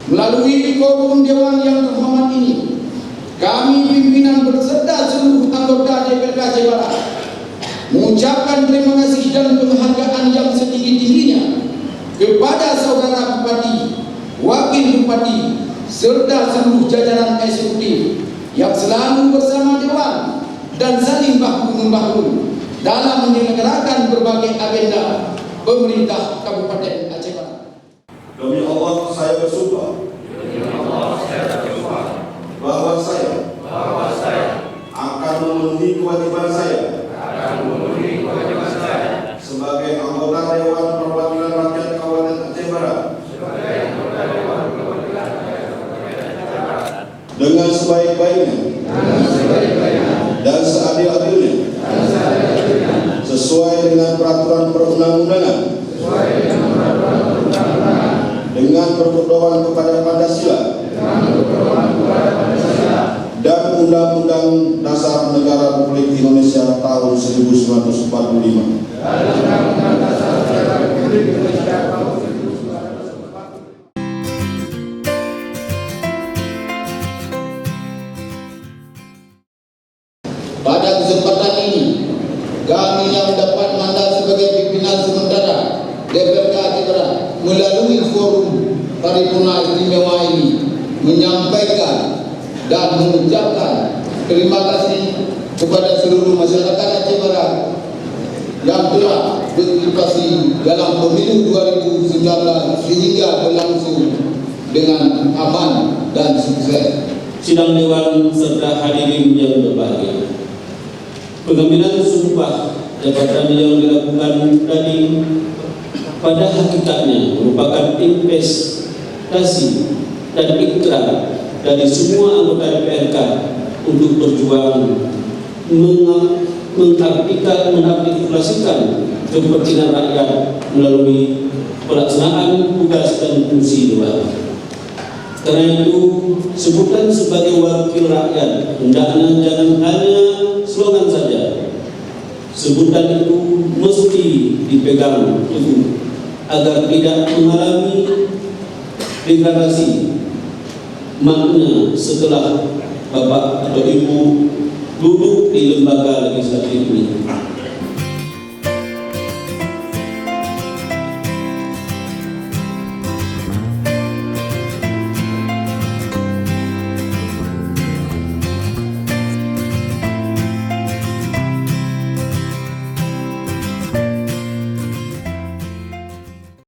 Melalui forum Dewan yang terhormat ini, kami pimpinan berserta seluruh anggota DPRK Aceh Barat mengucapkan terima kasih dan penghargaan yang setinggi-tingginya kepada saudara Bupati, Wakil Bupati, serta seluruh jajaran eksekutif yang selalu bersama Dewan dan saling bahu-membahu dalam menyelenggarakan berbagai agenda pemerintah Kabupaten Aceh Barat. Demi Allah saya bersumpah bahwa saya akan memenuhi kewajiban saya sebagai anggota Dewan Perwakilan Rakyat Kabupaten Aceh Barat dengan sebaik-baiknya dan seadil-adilnya sesuai dengan peraturan perundang-undangan, dengan berpedoman kepada Pancasila dan Undang-Undang Dasar Negara Republik Indonesia tahun 1945. Pada kesempatan ini, kami yang mendapat mandat sebagai pimpinan sementara DPRK Aceh Barat melalui forum paripurna istimewa ini menyampaikan dan mengucapkan terima kasih kepada seluruh masyarakat Aceh Barat yang telah berpartisipasi dalam pemilu 2019 sehingga berlangsung dengan aman dan sukses. Sidang Dewan serta hadirin yang berbahagia, pengambilan sumpah jabatan yang dilakukan tadi pada hakikatnya merupakan investasi dan ikrar dari semua anggota DPRK untuk berjuang mengaplikasikan kepentingan rakyat melalui pelaksanaan tugas dan fungsi Dewan. Karena itu, sebutan sebagai wakil rakyat hendaknya jangan hanya slogan saja. Sebutan itu mesti dipegang teguh agar tidak mengalami degradasi makna setelah Bapak atau Ibu duduk di lembaga legislatif ini.